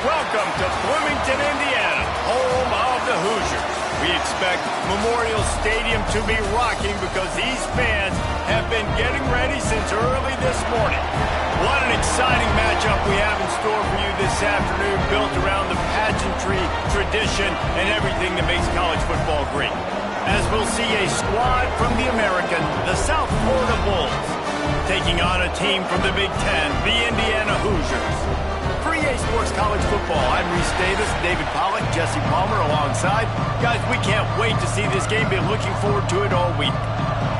Welcome to Bloomington, Indiana, home of the Hoosiers. We expect Memorial Stadium to be rocking because these fans have been getting ready since early this morning. What an exciting matchup we have in store for you this afternoon, built around the pageantry, tradition, and everything that makes college football great. As we'll see a squad from the American, the South Florida Bulls, taking on a team from the Big Ten, the Indiana Hoosiers. For EA Sports College Football, I'm Reese Davis, David Pollack, Jesse Palmer alongside. Guys, we can't wait to see this game. Been looking forward to it all week.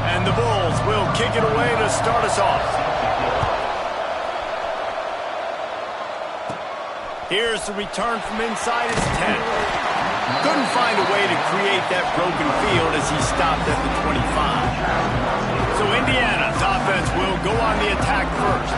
And the Bulls will kick it away to start us off. Here's the return from inside his 10. Couldn't find a way to create that broken field as he stopped at the 25. So Indiana's offense will go on the attack first.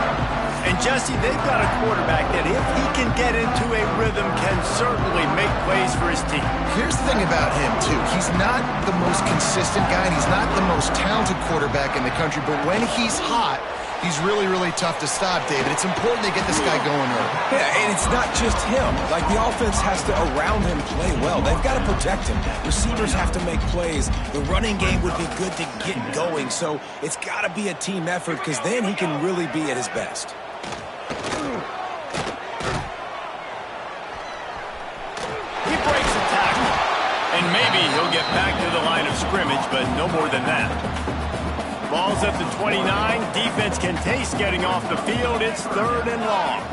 And Jesse, they've got a quarterback that if he can get into a rhythm can certainly make plays for his team. Here's the thing about him, too. He's not the most consistent guy, and he's not the most talented quarterback in the country, but when he's hot, he's really, really tough to stop, David. It's important they get this guy going early. Yeah, and it's not just him. Like, the offense has to, around him, play well. They've got to protect him. Receivers have to make plays. The running game would be good to get going, so it's got to be a team effort because then he can really be at his best. And maybe he'll get back to the line of scrimmage, but no more than that. Ball's at the 29. Defense can taste getting off the field. It's 3rd and long.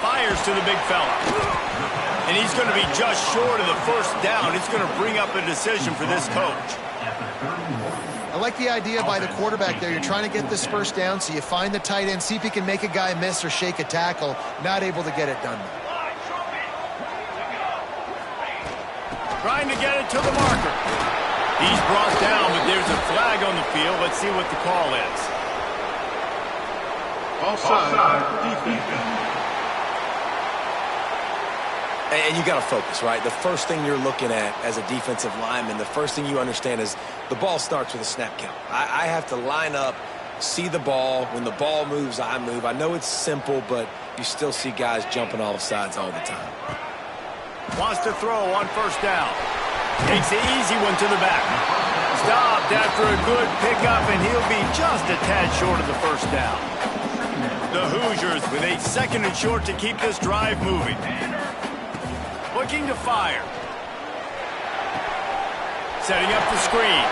Fires to the big fella. And he's going to be just short of the first down. It's going to bring up a decision for this coach. I like the idea by the quarterback there. You're trying to get this first down, so you find the tight end, see if he can make a guy miss or shake a tackle. Not able to get it done. Trying to get it to the marker. He's brought down, but there's a flag on the field. Let's see what the call is. Offside, defense. And you got to focus, right? The first thing you're looking at as a defensive lineman, the first thing you understand is the ball starts with a snap count. I have to line up, see the ball. When the ball moves, I move. I know it's simple, but you still see guys jumping all sides all the time. Wants to throw on first down. Takes the easy one to the back. Stopped after a good pickup, and he'll be just a tad short of the first down. The Hoosiers with a 2nd and short to keep this drive moving. Looking to fire. Setting up the screen.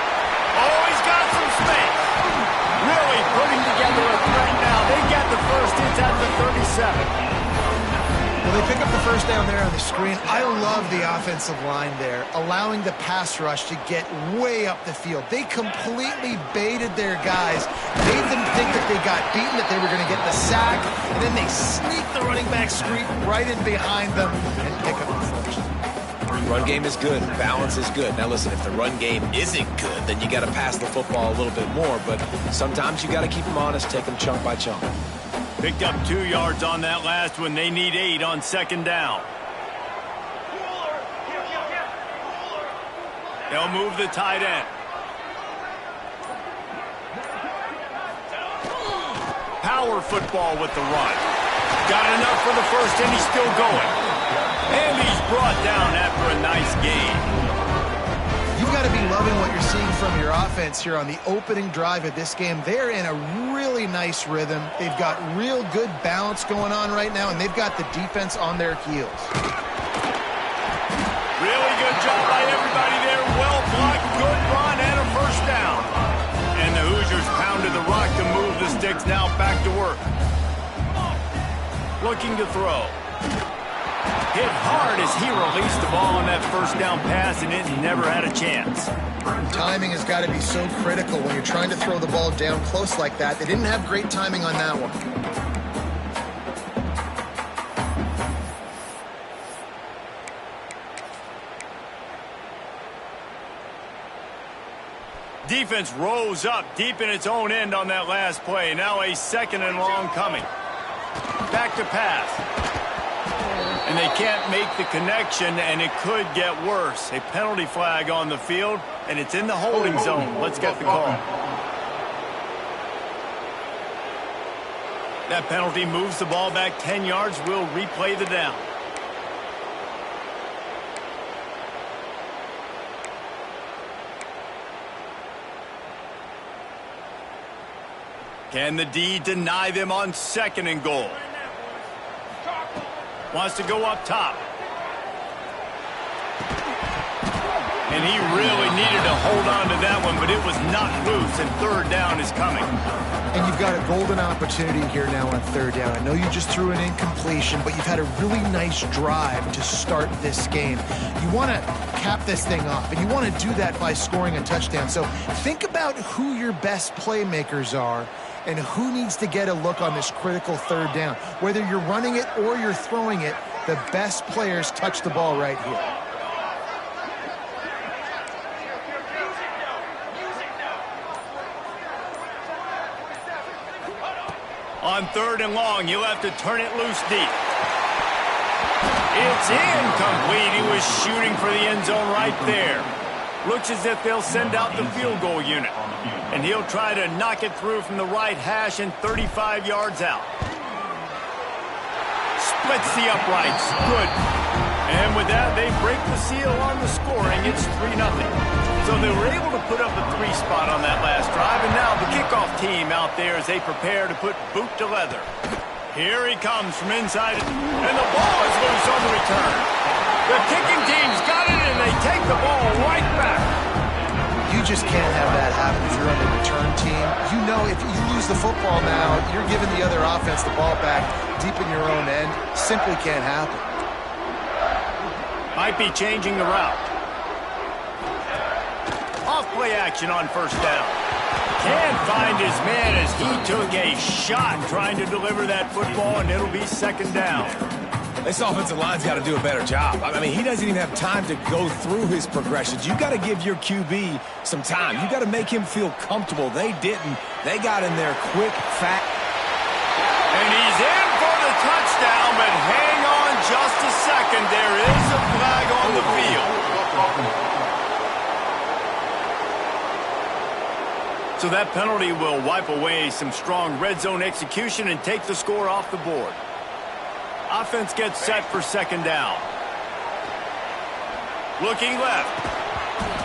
Oh, he's got some space. Really putting together a threat now. They got the first. It's at the 37. Well, they pick up the first down there on the screen. I love the offensive line there, allowing the pass rush to get way up the field. They completely baited their guys, made them think that they got beaten, that they were going to get the sack, and then they sneak the running back screen right in behind them and pick up the first. Run game is good. Balance is good. Now, listen, if the run game isn't good, then you got to pass the football a little bit more, but sometimes you got to keep them honest, take them chunk by chunk. Picked up 2 yards on that last one. They need 8 on 2nd down. They'll move the tight end. Power football with the run. Got enough for the first, and he's still going. And he's brought down after a nice gain. You've got to be loving what you're seeing from your offense here on the opening drive of this game. They're in a really nice rhythm. They've got real good balance going on right now, and they've got the defense on their heels. Really good job by everybody there. Well blocked, good run, and a first down. And the Hoosiers pounded the rock to move the sticks. Now back to work. Looking to throw. Hit hard as he released the ball on that first down pass, and it never had a chance. Timing has got to be so critical when you're trying to throw the ball down close like that. They didn't have great timing on that one. Defense rose up deep in its own end on that last play. Now a 2nd and long coming. Back to pass. And they can't make the connection, and it could get worse. A penalty flag on the field, and it's in the holding zone. Let's get the call. That penalty moves the ball back 10 yards. We'll replay the down. Can the D deny them on 2nd and goal? Wants to go up top. And he really needed to hold on to that one, but it was not loose, and 3rd down is coming. And you've got a golden opportunity here now on 3rd down. I know you just threw an incompletion, but you've had a really nice drive to start this game. You want to cap this thing off, and you want to do that by scoring a touchdown. So think about who your best playmakers are and who needs to get a look on this critical 3rd down. Whether you're running it or you're throwing it, the best players touch the ball right here. On 3rd and long, you'll have to turn it loose deep. It's incomplete. He was shooting for the end zone right there. Looks as if they'll send out the field goal unit. And he'll try to knock it through from the right hash and 35 yards out. Splits the uprights. Good. And with that, they break the seal on the scoring. It's 3-0. So they were able to put up a 3 spot on that last drive. And now the kickoff team out there as they prepare to put boot to leather. Here he comes from inside. And the ball is loose on the return. The kicking team's got it, and they take the ball right back. You just can't have that happen if you're on the return team. You know if you lose the football now, you're giving the other offense the ball back deep in your own end. Simply can't happen. Might be changing the route. Off play action on 1st down. Can't find his man as he took a shot trying to deliver that football, and it'll be 2nd down. This offensive line's got to do a better job. I mean, he doesn't even have time to go through his progressions. You got to give your QB some time. You got to make him feel comfortable. They didn't. They got in there quick, fat. And he's in for the touchdown, but hang on just a second. There is a flag on the field. So that penalty will wipe away some strong red zone execution and take the score off the board. Offense gets set for 2nd down. Looking left.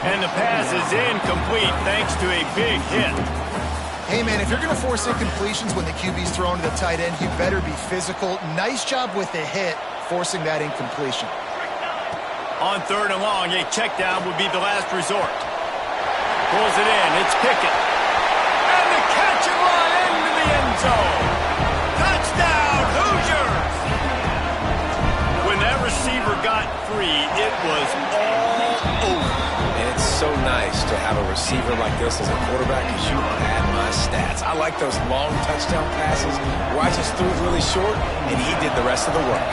And the pass is incomplete thanks to a big hit. Hey, man, if you're going to force incompletions when the QB's thrown to the tight end, you better be physical. Nice job with the hit, forcing that incompletion. On 3rd and long, a check down would be the last resort. Pulls it in. It's Pickett. And the catch and run into the end zone. Touchdown, Hoosiers! When that receiver got free, it was all over. And it's so nice to have a receiver like this as a quarterback because you had my stats. I like those long touchdown passes where I just threw it really short and he did the rest of the work.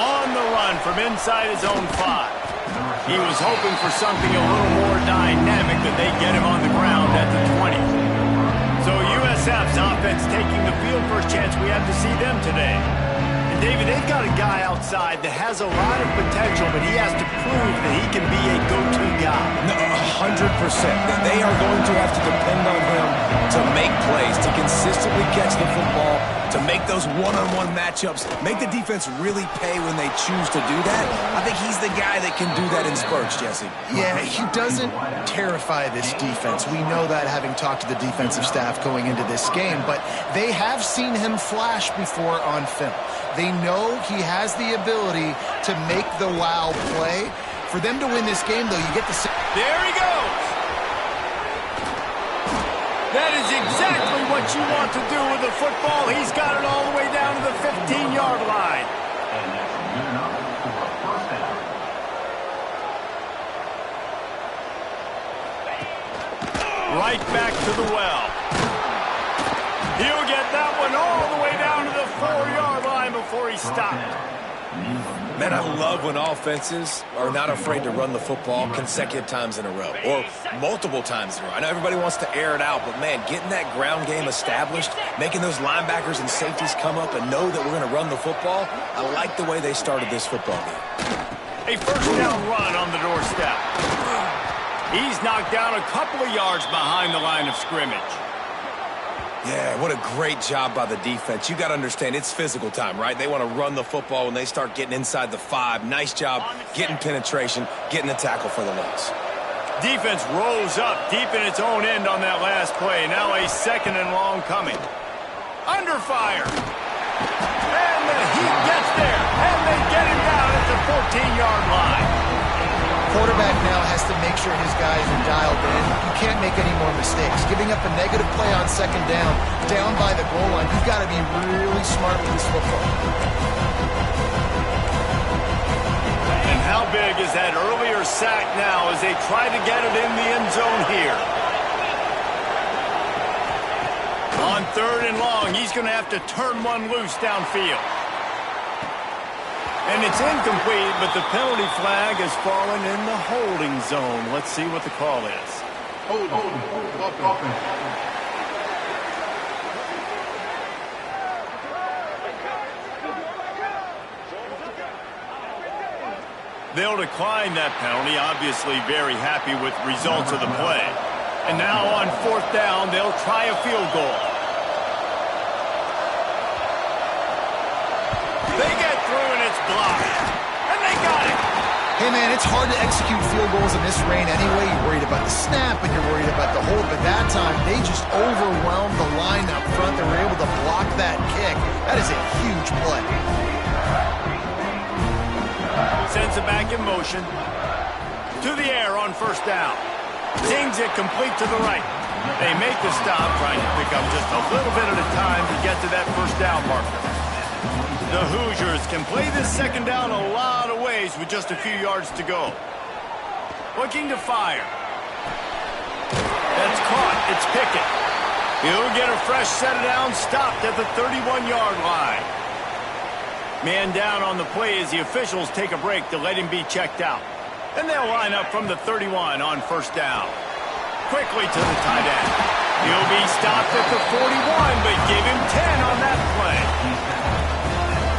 On the run from inside his own 5. He was hoping for something a little more dynamic that they get him on the ground at the 20. So USF's offense taking the field. First chance we have to see them today. And David, they've got a guy outside that has a lot of potential, but he has to prove that he can be a go-to guy. No, 100%. They are going to have to depend on him to make plays, to consistently catch the football, to make those one-on-one matchups, make the defense really pay when they choose to do that. I think he's the guy that can do that in spurts, Jesse. Yeah, he doesn't terrify this defense. We know that having talked to the defensive staff going into this game, but they have seen him flash before on film. They know he has the ability to make the wow play. For them to win this game, though, you get the... There he goes! That is exactly what you want to do with the football. He's got it all the way down to the 15-yard line. Right back to the well. He'll get that one all the way down to the 4-yard line before he stopped. Man, I love when offenses are not afraid to run the football consecutive times in a row or multiple times in a row. I know everybody wants to air it out, but, man, getting that ground game established, making those linebackers and safeties come up and know that we're going to run the football, I like the way they started this football game. A 1st down run on the doorstep. He's knocked down a couple of yards behind the line of scrimmage. Yeah, what a great job by the defense. You got to understand, it's physical time, right? They want to run the football when they start getting inside the 5. Nice job getting penetration, getting the tackle for the loss. Defense rolls up deep in its own end on that last play. Now a 2nd and long coming. Under fire. And the Heat gets there. And they get him down at the 14-yard line. Quarterback now has to make sure his guys are dialed in. You can't make any more mistakes. Giving up a negative play on 2nd down by the goal line, you've got to be really smart with this football. And how big is that earlier sack now as they try to get it in the end zone here? On 3rd and long, he's going to have to turn one loose downfield. And it's incomplete, but the penalty flag has fallen in the holding zone. Let's see what the call is. They'll decline that penalty, obviously very happy with results of the play. And now on 4th down, they'll try a field goal. They get through and it's blocked. And they got it. Hey, man, it's hard to execute field goals in this rain anyway. You're worried about the snap and you're worried about the hold. But that time, they just overwhelmed the line up front. They were able to block that kick. That is a huge play. Sends it back in motion. To the air on 1st down. Dings it complete to the right. They make the stop, trying to pick up just a little bit at a time to get to that 1st down marker. The Hoosiers can play this 2nd down a lot of ways with just a few yards to go. Looking to fire. That's caught. It's Pickett. He'll get a fresh set of downs, stopped at the 31-yard line. Man down on the play as the officials take a break to let him be checked out. And they'll line up from the 31 on 1st down. Quickly to the tight end. He'll be stopped at the 41, but give him 10 on that play.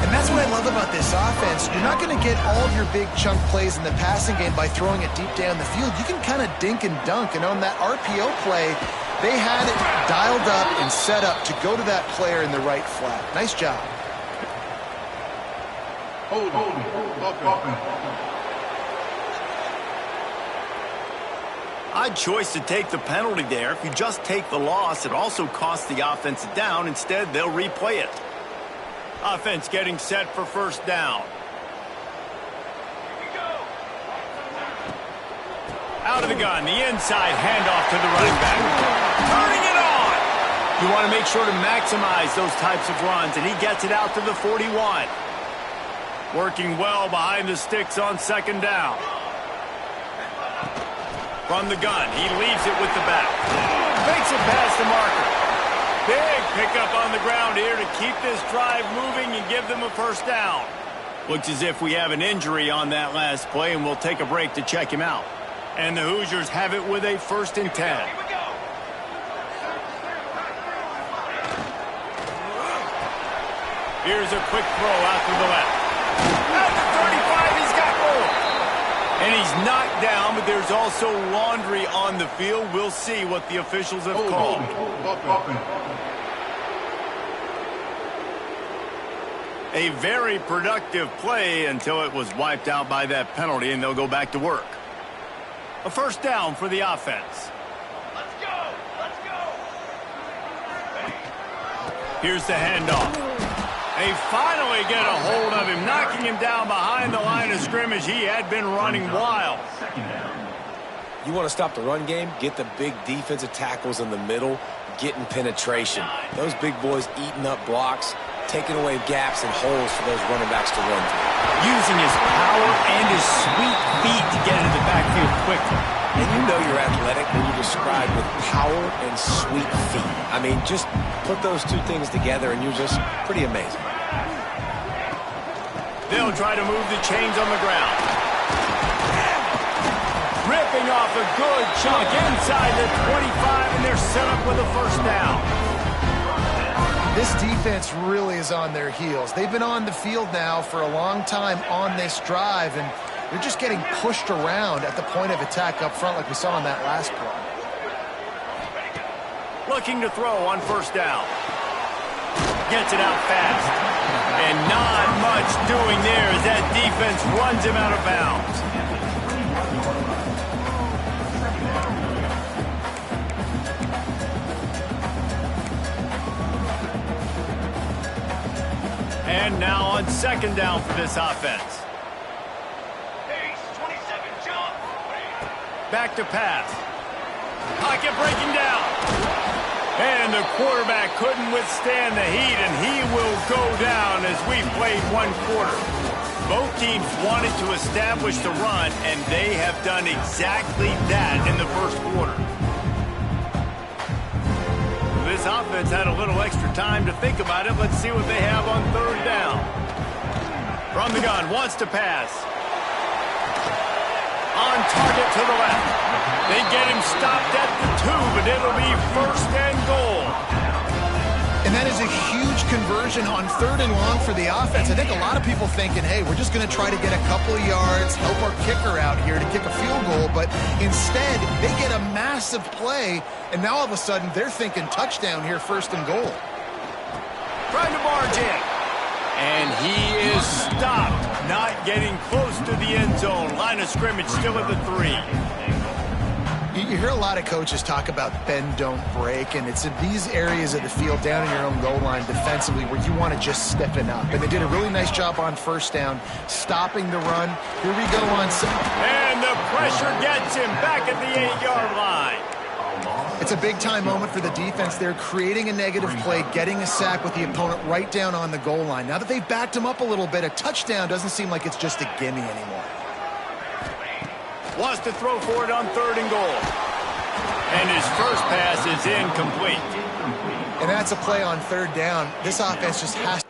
And that's what I love about this offense. You're not going to get all of your big chunk plays in the passing game by throwing it deep down the field. You can kind of dink and dunk. And on that RPO play, they had it dialed up and set up to go to that player in the right flat. Nice job. Odd choice to take the penalty there. If you just take the loss, it also costs the offense a down. Instead, they'll replay it. Offense getting set for 1st down. Out of the gun, the inside handoff to the running back. Turning it on! You want to make sure to maximize those types of runs, and he gets it out to the 41. Working well behind the sticks on 2nd down. From the gun, he leaves it with the back. Makes it past the marker. Big pickup on the ground here to keep this drive moving and give them a 1st down. Looks as if we have an injury on that last play, and we'll take a break to check him out. And the Hoosiers have it with a 1st and 10. Here's a quick throw out to the left. At the 35, he's got more. And he's knocked down, but there's also laundry on the field. We'll see what the officials have called. A very productive play until it was wiped out by that penalty, and they'll go back to work. A 1st down for the offense. Let's go! Let's go! Here's the handoff. They finally get a hold of him, knocking him down behind the line of scrimmage. He had been running wild. You want to stop the run game? Get the big defensive tackles in the middle, getting penetration. Those big boys eating up blocks, taking away gaps and holes for those running backs to run through. Using his power and his sweet feet to get into the backfield quickly. And you know you're athletic when you describe with power and sweet feet. I mean, just put those two things together and you're just pretty amazing. They'll try to move the chains on the ground. Ripping off a good chunk inside the 25, and they're set up with a 1st down. This defense really is on their heels. They've been on the field now for a long time on this drive, and They're just getting pushed around at the point of attack up front like we saw on that last play. Looking to throw on first down. Gets it out fast. And not much doing there as that defense runs him out of bounds. And now on second down for this offense. Back to pass. Pocket breaking down. And the quarterback couldn't withstand the heat, and he will go down as we played one quarter. Both teams wanted to establish the run, and they have done exactly that in the first quarter. This offense had a little extra time to think about it. Let's see what they have on third down. From the gun, wants to pass. On target to the left. They get him stopped at the 2, but it'll be first and goal. And that is a huge conversion on third and long for the offense. I think a lot of people thinking, hey, we're just going to try to get a couple of yards, help our kicker out here to kick a field goal. But instead, they get a massive play, and now all of a sudden they're thinking touchdown here, first and goal. Trying to barge in. And he is stopped, not getting close to the end zone. Line of scrimmage still at the 3. You hear a lot of coaches talk about bend, don't break, and it's in these areas of the field down in your own goal line defensively where you want to just stiffen up. And they did a really nice job on first down, stopping the run. Here we go on second. And the pressure gets him back at the 8-yard line. It's a big-time moment for the defense. They're creating a negative play, getting a sack with the opponent right down on the goal line. Now that they've backed him up a little bit, a touchdown doesn't seem like it's just a gimme anymore. Wants to throw for it on third and goal. And his first pass is incomplete. And that's a play on third down. This offense just has to.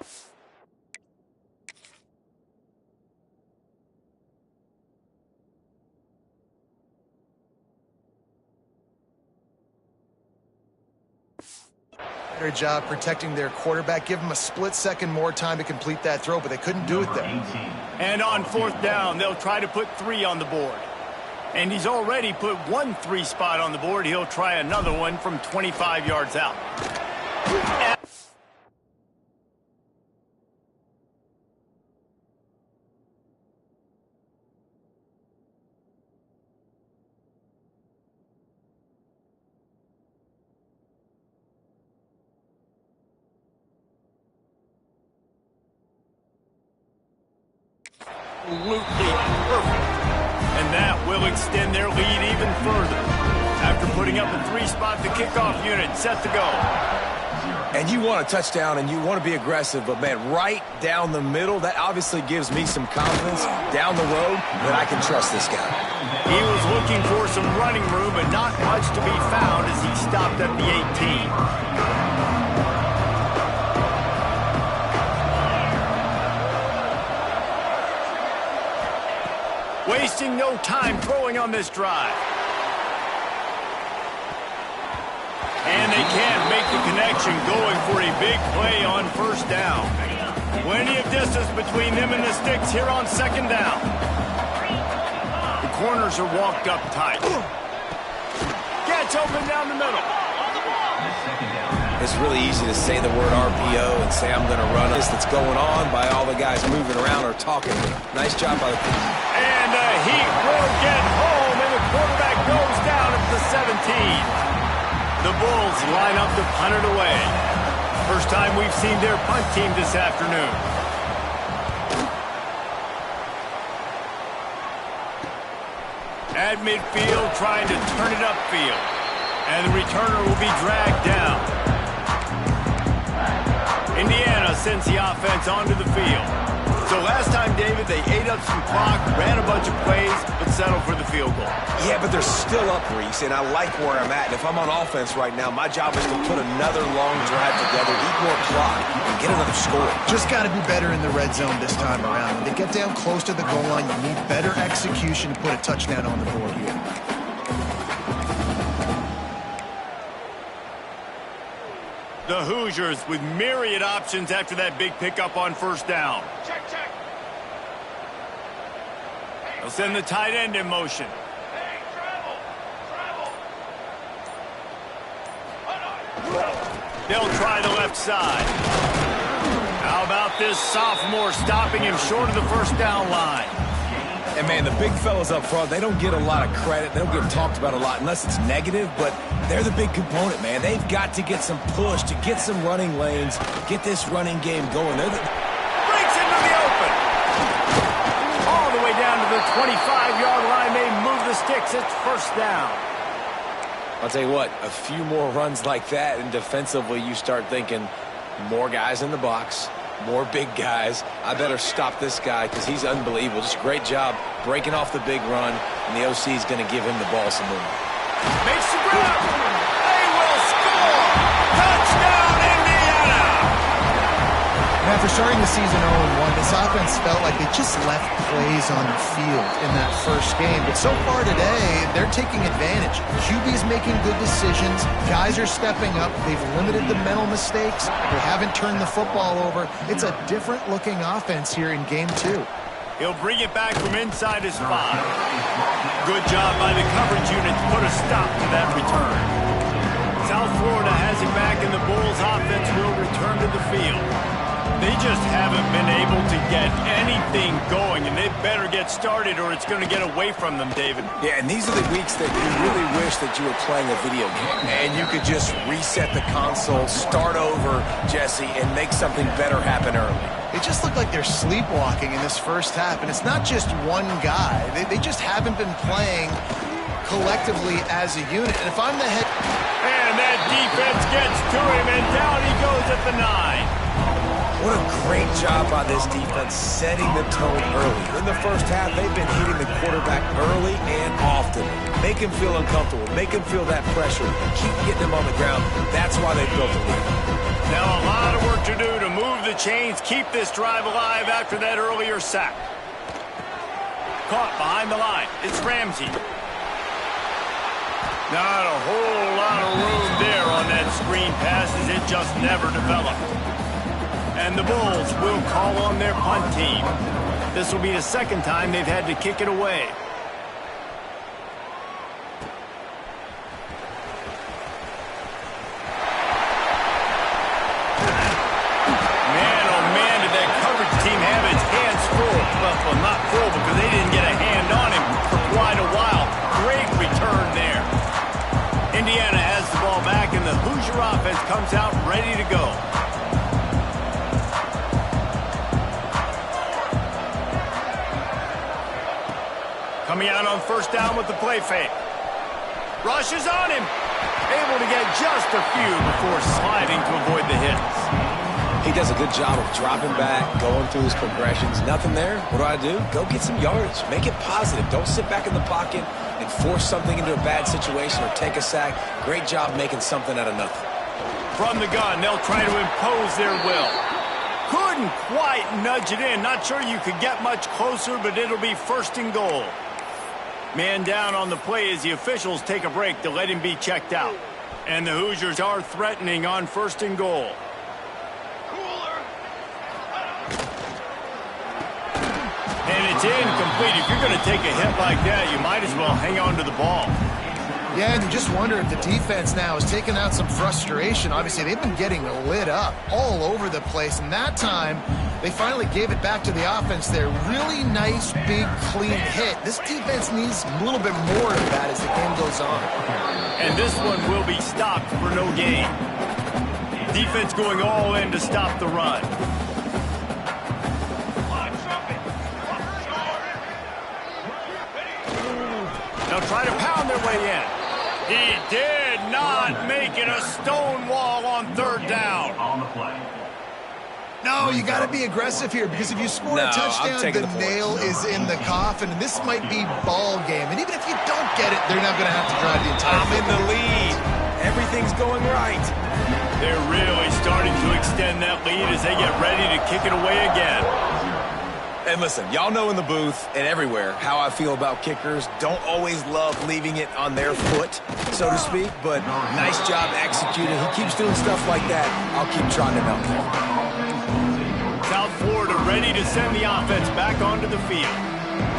Better job protecting their quarterback. Give him a split second more time to complete that throw, but they couldn't do it there. And on fourth down, they'll try to put 3 on the board. And he's already put 1 3 spot on the board. He'll try another one from 25 yards out. Absolutely perfect. And that will extend their lead even further. After putting up a 3 spot, the kickoff unit set to go. And you want a touchdown and you want to be aggressive, but man, right down the middle, that obviously gives me some confidence down the road that I can trust this guy. He was looking for some running room, but not much to be found as he stopped at the 18. Wasting no time throwing on this drive. And they can't make the connection, going for a big play on first down. Plenty of distance between them and the sticks here on second down. The corners are walked up tight. Gets open down the middle. It's really easy to say the word RPO and say I'm going to run this that's going on by all the guys moving around or talking. Nice job by the team. And the heat will get home, and the quarterback goes down at the 17. The Bulls line up to punt it away. First time we've seen their punt team this afternoon. At midfield, trying to turn it upfield. And the returner will be dragged down. Indiana sends the offense onto the field. So last time, David, they ate up some clock, ran a bunch of plays, but settled for the field goal. Yeah, but they're still up, Reese, and I like where I'm at. And if I'm on offense right now, my job is to put another long drive together, eat more clock, and get another score. Just got to be better in the red zone this time around. When they get down close to the goal line, you need better execution to put a touchdown on the board here. The Hoosiers with myriad options after that big pickup on first down. Check, check. They'll send the tight end in motion. They'll try the left side. How about this sophomore stopping him short of the first down line? And, man, the big fellas up front, they don't get a lot of credit. They don't get talked about a lot unless it's negative, but they're the big component, man. They've got to get some push, to get some running lanes, get this running game going. Breaks into the open. All the way down to the 25-yard line. They move the sticks. It's first down. I'll tell you what, a few more runs like that, and defensively you start thinking more guys in the box, more big guys. I better stop this guy because he's unbelievable. Just a great job breaking off the big run, and the OC is going to give him the ball some more. Makes the grab. They will score. Touchdown, Indiana. And after starting the season 0-1, this offense felt like they just left plays on the field in that first game. But so far today, they're taking advantage. QB's making good decisions. Guys are stepping up. They've limited the mental mistakes. They haven't turned the football over. It's a different-looking offense here in Game 2. He'll bring it back from inside his 5. Good job by the coverage unit to put a stop to that return. South Florida has it back, and the Bulls offense will return to the field. They just haven't been able to get anything going, and they better get started or it's going to get away from them, David. Yeah, and these are the weeks that you really wish that you were playing a video game, and you could just reset the console, start over, Jesse, and make something better happen early. It just looked like they're sleepwalking in this first half, and it's not just one guy. They just haven't been playing collectively as a unit. And if I'm the head... And that defense gets to him, and down he goes at the 9. What a great job by this defense setting the tone early. In the first half, they've been hitting the quarterback early and often. Make him feel uncomfortable. Make him feel that pressure. Keep getting him on the ground. That's why they built the lead. Now a lot of work to do to move the chains, keep this drive alive after that earlier sack. Caught behind the line. It's Ramsey. Not a whole lot of room there on that screen pass as it just never developed. And the Bulls will call on their punt team. This will be the second time they've had to kick it away. Man, oh man, did that coverage team have its hands full. Well, not full because they didn't get a hand on him for quite a while. Great return there. Indiana has the ball back, and the Hoosier offense comes out ready to go. Coming out on first down with the play fake. Rush is on him. Able to get just a few before sliding to avoid the hits. He does a good job of dropping back, going through his progressions. Nothing there. What do? Go get some yardage. Make it positive. Don't sit back in the pocket and force something into a bad situation or take a sack. Great job making something out of nothing. From the gun, they'll try to impose their will. Couldn't quite nudge it in. Not sure you could get much closer, but it'll be first and goal. Man down on the play as the officials take a break to let him be checked out. And the Hoosiers are threatening on first and goal. And it's incomplete. If you're going to take a hit like that, you might as well hang on to the ball. Yeah, and you just wonder if the defense now is taking out some frustration. Obviously, they've been getting lit up all over the place. And that time, they finally gave it back to the offense there. Really nice, big, clean hit. This defense needs a little bit more of that as the game goes on. And this one will be stopped for no gain. Defense going all in to stop the run. They'll try to pound their way in. He did not make it a stone wall on third down. No, you got to be aggressive here because if you score a touchdown, the nail is in the coffin. And this might be ball game. And even if you don't get it, they're not going to have to drive the entire I'm in the lead. Everything's going right. They're really starting to extend that lead as they get ready to kick it away again. And listen, y'all know in the booth and everywhere how I feel about kickers. Don't always love leaving it on their foot, so to speak, but nice job executing. He keeps doing stuff like that. I'll keep trying him out there. South Florida ready to send the offense back onto the field.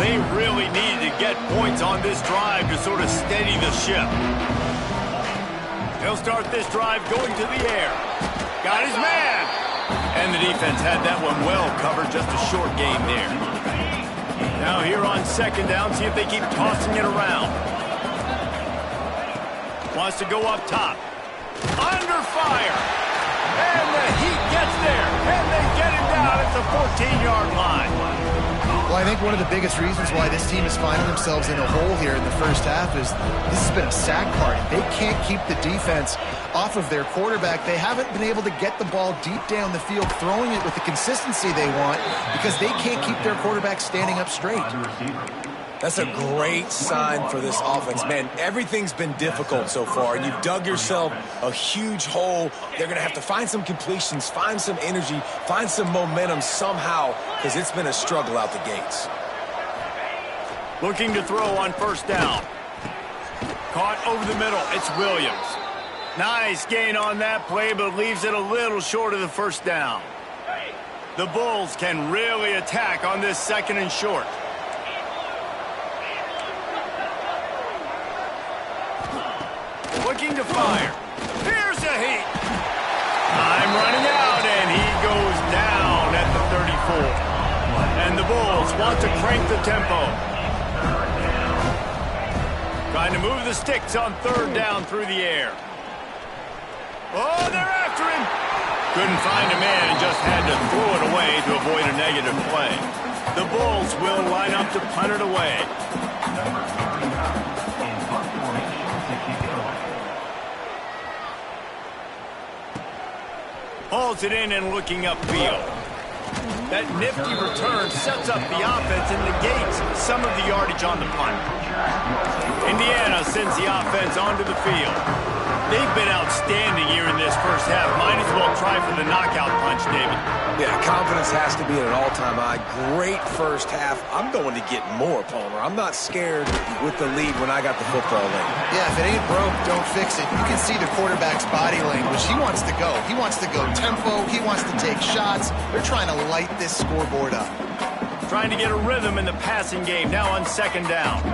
They really needed to get points on this drive to sort of steady the ship. They'll start this drive going to the air. Got his man. And the defense had that one well covered, just a short game there. Now here on second down, see if they keep tossing it around. Wants to go up top. Under fire. And the Heat gets there. And they get him down at the 14-yard line. Well, I think one of the biggest reasons why this team is finding themselves in a hole here in the first half is this has been a sack party. They can't keep the defense off of their quarterback. They haven't been able to get the ball deep down the field, throwing it with the consistency they want because they can't keep their quarterback standing up straight. That's a great sign for this offense. Man, everything's been difficult so far. You've dug yourself a huge hole. They're going to have to find some completions, find some energy, find some momentum somehow, because it's been a struggle out the gates. Looking to throw on first down. Caught over the middle. It's Williams. Nice gain on that play, but leaves it a little short of the first down. The Bulls can really attack on this second and short. Looking to fire. Here's a Heat. Time running out, and he goes down at the 34. And the Bulls want to crank the tempo. Trying to move the sticks on third down through the air. Oh, they're after him. Couldn't find a man and just had to throw it away to avoid a negative play. The Bulls will line up to punt it away. Hauls it in and looking upfield. That nifty return sets up the offense and negates some of the yardage on the punt. Indiana sends the offense onto the field. They've been outstanding here in this first half. Might as well try for the knockout punch, David. Yeah, confidence has to be at an all-time high. Great first half. I'm going to get more, Palmer. I'm not scared with the lead when I got the football in. Yeah, if it ain't broke, don't fix it. You can see the quarterback's body language. He wants to go. He wants to go tempo. He wants to take shots. They're trying to light this scoreboard up. Trying to get a rhythm in the passing game now on second down.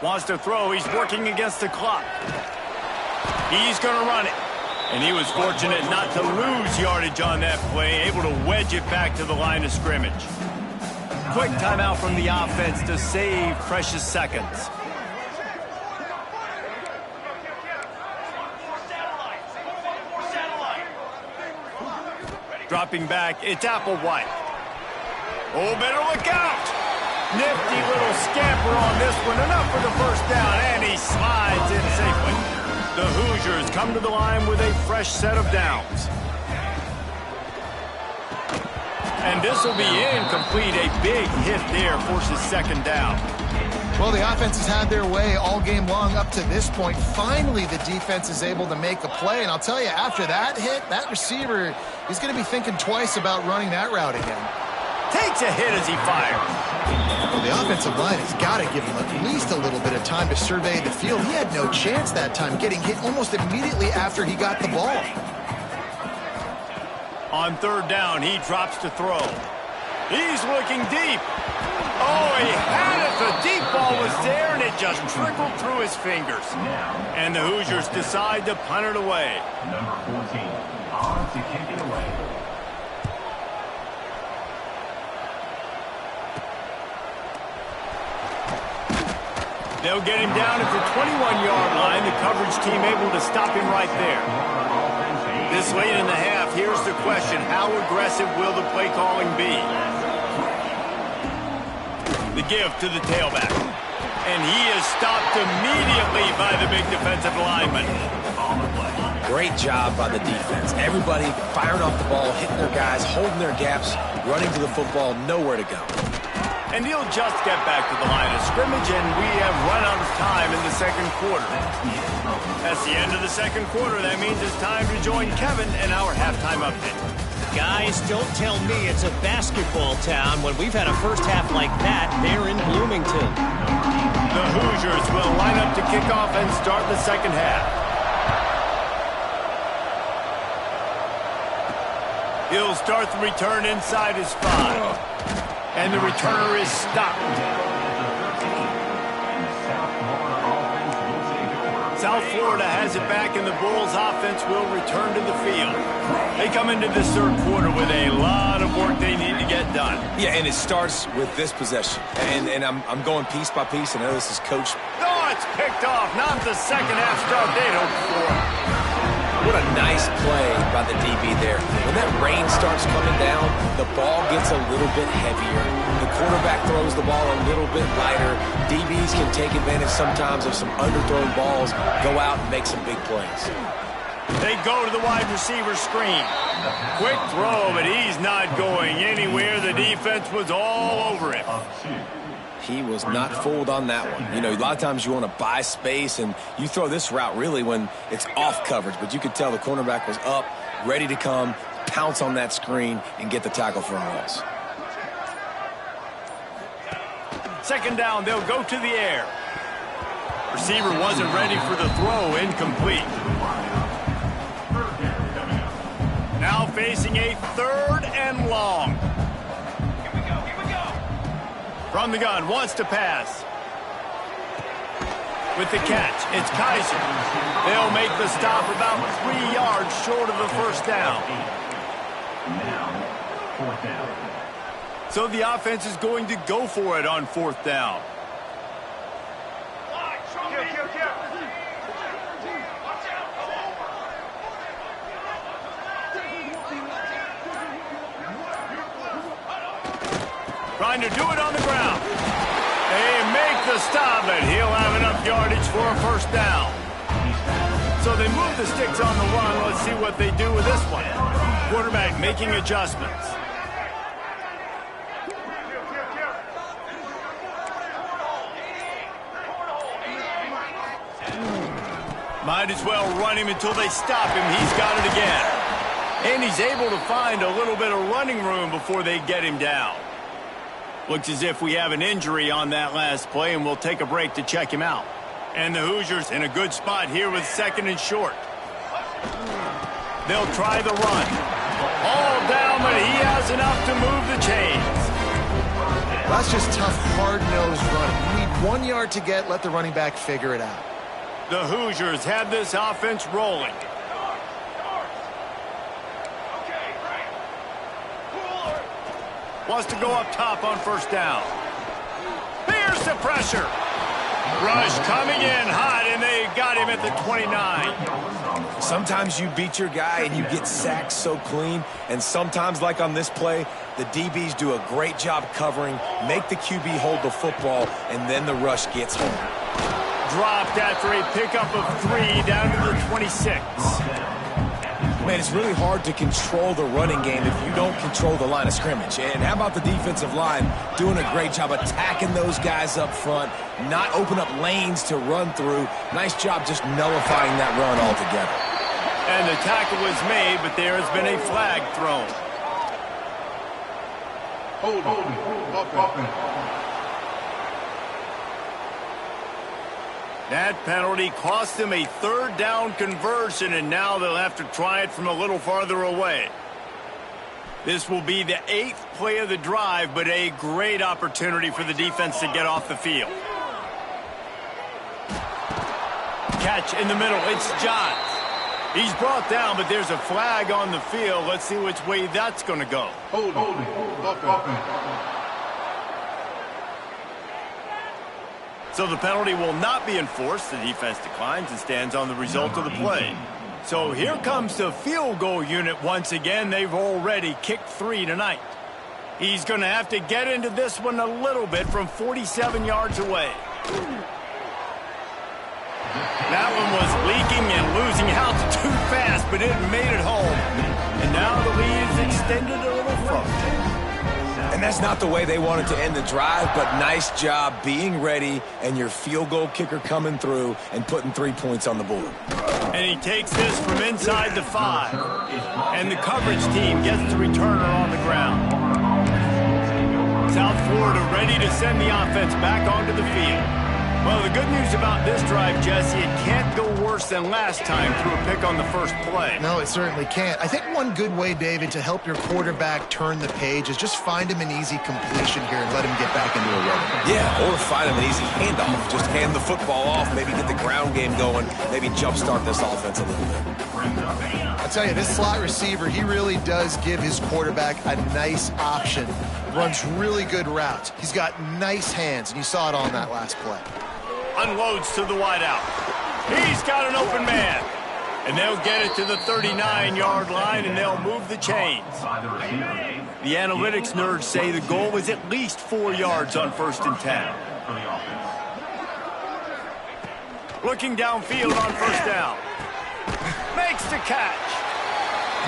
Wants to throw. He's working against the clock. He's going to run it. And he was fortunate not to lose yardage on that play, able to wedge it back to the line of scrimmage. Quick timeout from the offense to save precious seconds. Dropping back, it's Applewhite. Oh, better look out! Nifty little scamper on this one. Enough for the first down, and he slides in safely. The Hoosiers come to the line with a fresh set of downs. And this will be incomplete. A big hit there forces second down. Well, the offense has had their way all game long up to this point. Finally, the defense is able to make a play. And I'll tell you, after that hit, that receiver, he's going to be thinking twice about running that route again. Takes a hit as he fires. Well, the offensive line has got to give him at least a little bit of time to survey the field. He had no chance that time, getting hit almost immediately after he got the ball. On third down, he drops to throw. He's looking deep. Oh, he had it. The deep ball was there, and it just trickled through his fingers. And the Hoosiers decide to punt it away. Number 14, on to kick it away. They'll get him down at the 21-yard line. The coverage team able to stop him right there. This late in the half, here's the question. How aggressive will the play calling be? The give to the tailback. And he is stopped immediately by the big defensive lineman. Great job by the defense. Everybody firing off the ball, hitting their guys, holding their gaps, running to the football, nowhere to go. And he'll just get back to the line of scrimmage, and we have run out of time in the second quarter. That's the end of the second quarter. That means it's time to join Kevin in our halftime update. Guys, don't tell me it's a basketball town when we've had a first half like that there in Bloomington. The Hoosiers will line up to kick off and start the second half. He'll start the return inside his 5. And the returner is stopped. South Florida has it back, and the Bulls offense will return to the field. They come into this third quarter with a lot of work they need to get done. Yeah, and it starts with this possession. And I'm going piece by piece. I know this is Coach. Oh, it's picked off. Not the second half start they'd hoped for. What a nice play by the DB there. When that rain starts coming down, the ball gets a little bit heavier. The quarterback throws the ball a little bit lighter. DBs can take advantage sometimes of some underthrown balls, go out and make some big plays. They go to the wide receiver screen. Quick throw, but he's not going anywhere. The defense was all over him. He was not fooled on that one. You know, a lot of times you want to buy space, and you throw this route really when it's off coverage. But you could tell the cornerback was up, ready to come, pounce on that screen, and get the tackle for a loss. Second down, they'll go to the air. Receiver wasn't ready for the throw, incomplete. Now facing a third and long. From the gun, wants to pass. With the catch, it's Kaiser. They'll make the stop about 3 yards short of the first down. Now, fourth down. So the offense is going to go for it on fourth down. Trying to do it on the ground. They make the stop, and he'll have enough yardage for a first down. So they move the sticks on the run. Let's see what they do with this one. Quarterback making adjustments. Might as well run him until they stop him. He's got it again. And he's able to find a little bit of running room before they get him down. Looks as if we have an injury on that last play, and we'll take a break to check him out. And the Hoosiers in a good spot here with second and short. They'll try the run. All down, but he has enough to move the chains. That's just tough, hard-nosed running. You need 1 yard to get, let the running back figure it out. The Hoosiers have this offense rolling. Wants to go up top on first down. Here's the pressure. Rush coming in hot, and they got him at the 29. Sometimes you beat your guy and you get sacked so clean, and sometimes, like on this play, the DBs do a great job covering, make the QB hold the football, and then the rush gets home. Dropped after a pickup of 3 down to the 26. Man, it's really hard to control the running game if you don't control the line of scrimmage. And how about the defensive line doing a great job attacking those guys up front, not open up lanes to run through. Nice job just nullifying that run altogether. And the tackle was made, but there has been a flag thrown. That penalty cost them a third down conversion, and now they'll have to try it from a little farther away. This will be the 8th play of the drive, but a great opportunity for the defense to get off the field. Catch in the middle. It's Johns. He's brought down, but there's a flag on the field. Let's see which way that's going to go. So the penalty will not be enforced. The defense declines and stands on the result of the play. So here comes the field goal unit once again. They've already kicked 3 tonight. He's going to have to get into this one a little bit from 47 yards away. That one was leaking and losing altitude fast, but it made it home. And now the lead is extended a little further. And that's not the way they wanted to end the drive, but nice job being ready and your field goal kicker coming through and putting 3 points on the board. And he takes this from inside the 5. And the coverage team gets the returner on the ground. South Florida ready to send the offense back onto the field. Well, the good news about this drive, Jesse, it can't go worse than last time through a pick on the first play. No, it certainly can't. I think one good way, David, to help your quarterback turn the page is just find him an easy completion here and let him get back into a rhythm. Yeah, or find him an easy handoff. Just hand the football off, maybe get the ground game going, maybe jumpstart this offense a little bit. I tell you, this slot receiver, he really does give his quarterback a nice option. Runs really good routes. He's got nice hands, and you saw it on that last play. Unloads to the wideout. He's got an open man. And they'll get it to the 39-yard line, and they'll move the chains. The analytics nerds say the goal was at least 4 yards on 1st and 10. Looking downfield on 1st down. Makes the catch.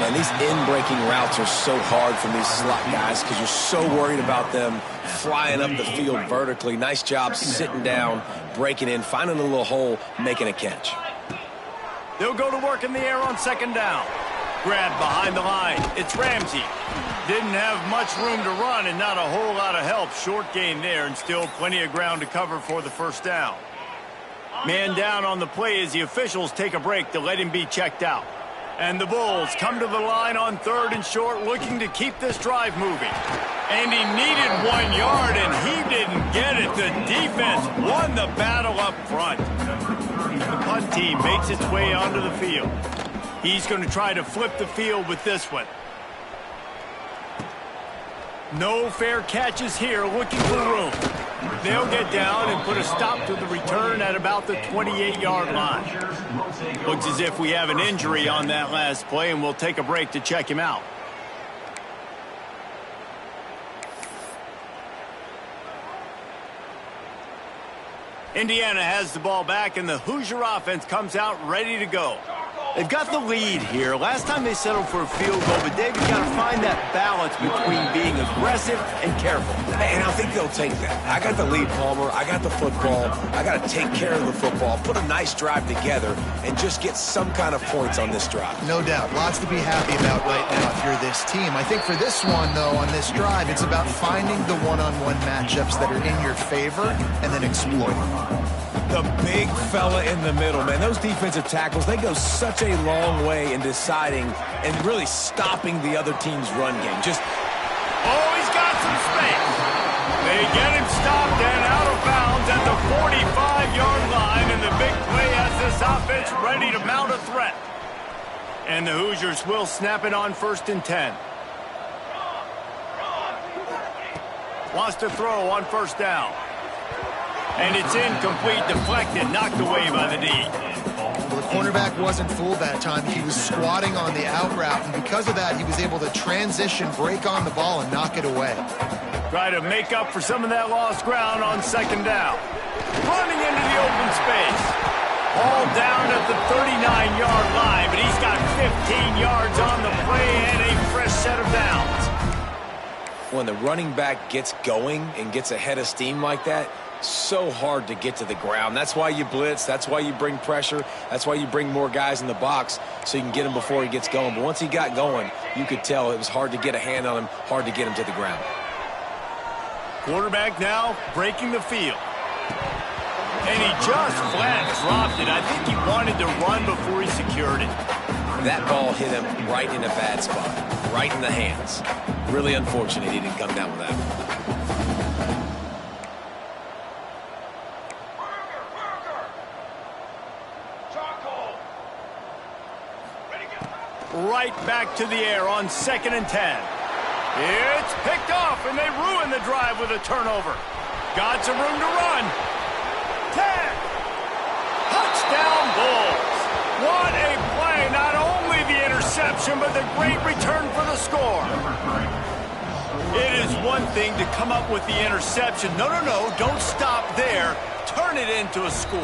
Man, these in-breaking routes are so hard from these slot guys because you're so worried about them flying up the field vertically. Nice job sitting down, breaking in, finding a little hole, making a catch. They'll go to work in the air on 2nd down. Grab behind the line. It's Ramsey. Didn't have much room to run and not a whole lot of help. Short gain there and still plenty of ground to cover for the 1st down. Man down on the play as the officials take a break to let him be checked out. And the Bulls come to the line on 3rd and short, looking to keep this drive moving. And he needed 1 yard, and he didn't get it. The defense won the battle up front. The punt team makes its way onto the field. He's going to try to flip the field with this one. No fair catches here, looking for room. They'll get down and put a stop to the return at about the 28-yard line. Looks as if we have an injury on that last play, and we'll take a break to check him out. Indiana has the ball back, and the Hoosier offense comes out ready to go. They've got the lead here. Last time they settled for a field goal, but David got to find that balance between being aggressive and careful. And I think they'll take that. I got the lead, Palmer. I got the football. I got to take care of the football, put a nice drive together, and just get some kind of points on this drive. No doubt. Lots to be happy about right now if you're this team. I think for this one, though, on this drive, it's about finding the one-on-one matchups that are in your favor and then exploiting them. The big fella in the middle, man. Those defensive tackles, they go such a long way in deciding and really stopping the other team's run game. Oh, he's got some space. They get him stopped and out of bounds at the 45-yard line, and the big play has this offense ready to mount a threat. And the Hoosiers will snap it on 1st and 10. Wants to throw on 1st down. And it's incomplete, deflected, knocked away by the D. Well, the cornerback wasn't fooled that time. He was squatting on the out route, and because of that, he was able to transition, break on the ball, and knock it away. Try to make up for some of that lost ground on 2nd down. Running into the open space. All down at the 39-yard line, but he's got 15 yards on the play and a fresh set of downs. When the running back gets going and gets ahead of steam like that, so hard to get to the ground. That's why you blitz. That's why you bring pressure. That's why you bring more guys in the box so you can get him before he gets going. But once he got going, you could tell it was hard to get a hand on him, hard to get him to the ground. Quarterback now breaking the field. And he just flat dropped it. I think he wanted to run before he secured it. That ball hit him right in a bad spot, right in the hands. Really unfortunate he didn't come down with that. Right back to the air on 2nd and 10. It's picked off, and they ruin the drive with a turnover. Got some room to run. 10. Touchdown, Bulls. What a play. Not only the interception, but the great return for the score. It is one thing to come up with the interception. No, don't stop there. Turn it into a score.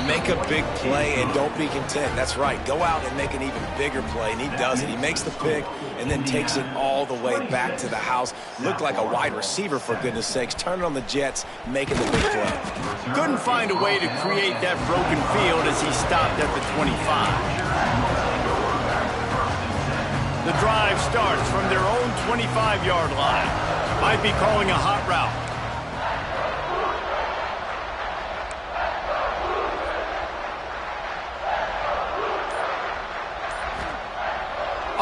Make a big play and don't be content. That's right. Go out and make an even bigger play, and he does it. He makes the pick and then takes it all the way back to the house. Looked like a wide receiver, for goodness sakes. Turn it on the Jets, making the big play. Couldn't find a way to create that broken field as he stopped at the 25. The drive starts from their own 25-yard line. Might be calling a hot route.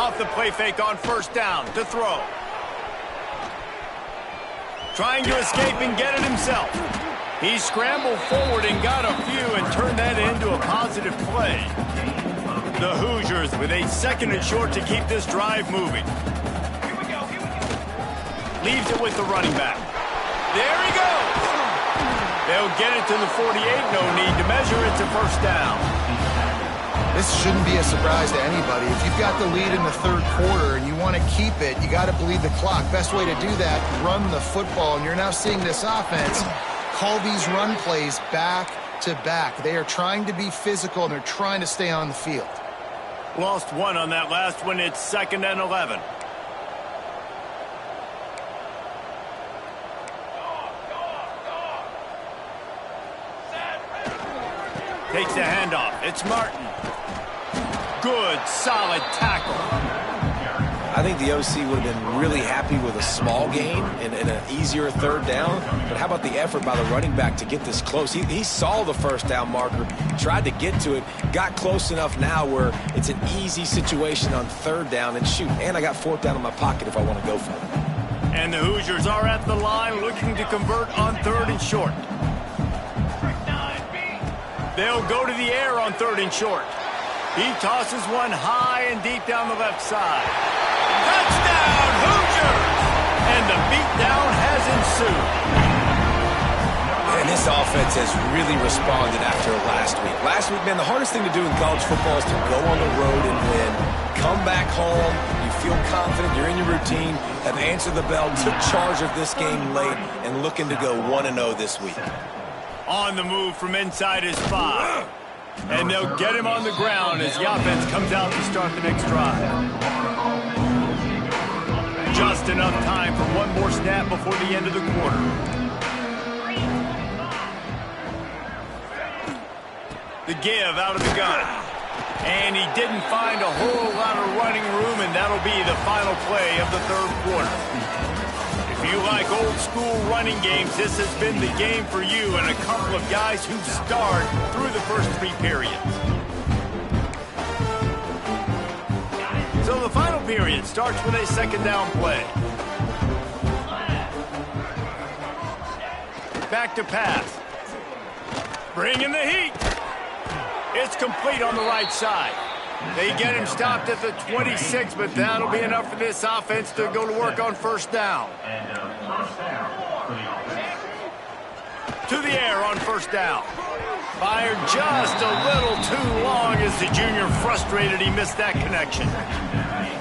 Off the play fake on first down to throw. Trying to escape and get it himself. He scrambled forward and got a few and turned that into a positive play. The Hoosiers with a 2nd and short to keep this drive moving. Leaves it with the running back. There he goes. They'll get it to the 48. No need to measure it to first down. This shouldn't be a surprise to anybody. If you've got the lead in the 3rd quarter and you want to keep it, you got to bleed the clock. Best way to do that, run the football. And you're now seeing this offense call these run plays back to back. They are trying to be physical, and they're trying to stay on the field. Lost one on that last one. It's 2nd and 11. Takes the handoff. It's Martin. Good, solid tackle. I think the OC would have been really happy with a small gain and an easier 3rd down. But how about the effort by the running back to get this close? He saw the first down marker, tried to get to it, got close enough now where it's an easy situation on 3rd down and shoot. And I got 4th down in my pocket if I want to go for it. And the Hoosiers are at the line looking to convert on 3rd and short. They'll go to the air on 3rd and short. He tosses one high and deep down the left side. Touchdown, Hoosiers! And the beatdown has ensued. And this offense has really responded after last week. Last week, man, the hardest thing to do in college football is to go on the road and win. Come back home, you feel confident, you're in your routine, have answered the bell, took charge of this game late, and looking to go 1-0 this week. On the move from inside his 5. And they'll get him on the ground as the offense comes out to start the next drive. Just enough time for one more snap before the end of the quarter. The give out of the gun. And he didn't find a whole lot of running room, and that'll be the final play of the 3rd quarter. If you like old school running games, this has been the game for you and a couple of guys who starred through the first 3 periods. So the final period starts with a 2nd down play. Back to pass. Bring in the heat. It's complete on the right side. They get him stopped at the 26, but that'll be enough for this offense to go to work on first down. To the air on first down. Fired just a little too long as the junior frustrated he missed that connection.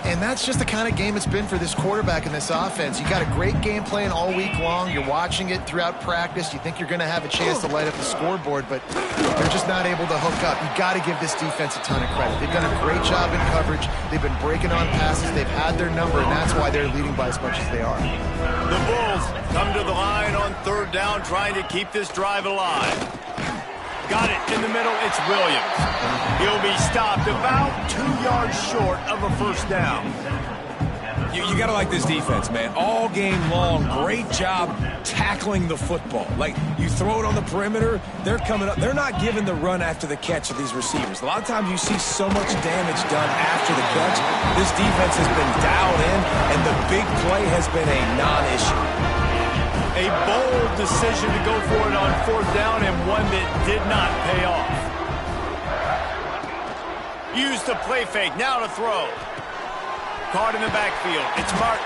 And that's just the kind of game it's been for this quarterback in this offense. You got a great game plan all week long. You're watching it throughout practice. You think you're going to have a chance to light up the scoreboard, but they're just not able to hook up. You got to give this defense a ton of credit. They've done a great job in coverage. They've been breaking on passes. They've had their number, and that's why they're leading by as much as they are. The Bulls come to the line on 3rd down, trying to keep this drive alive. Got it in the middle. It's Williams. He'll be stopped about 2 yards short of a first down. You got to like this defense, man. All game long, great job tackling the football. Like, you throw it on the perimeter, they're coming up. They're not giving the run after the catch of these receivers. A lot of times you see so much damage done after the catch. This defense has been dialed in, and the big play has been a non-issue. A bold decision to go for it on 4th down, and one that did not pay off. Use the play fake, now to throw. Caught in the backfield, it's Martin.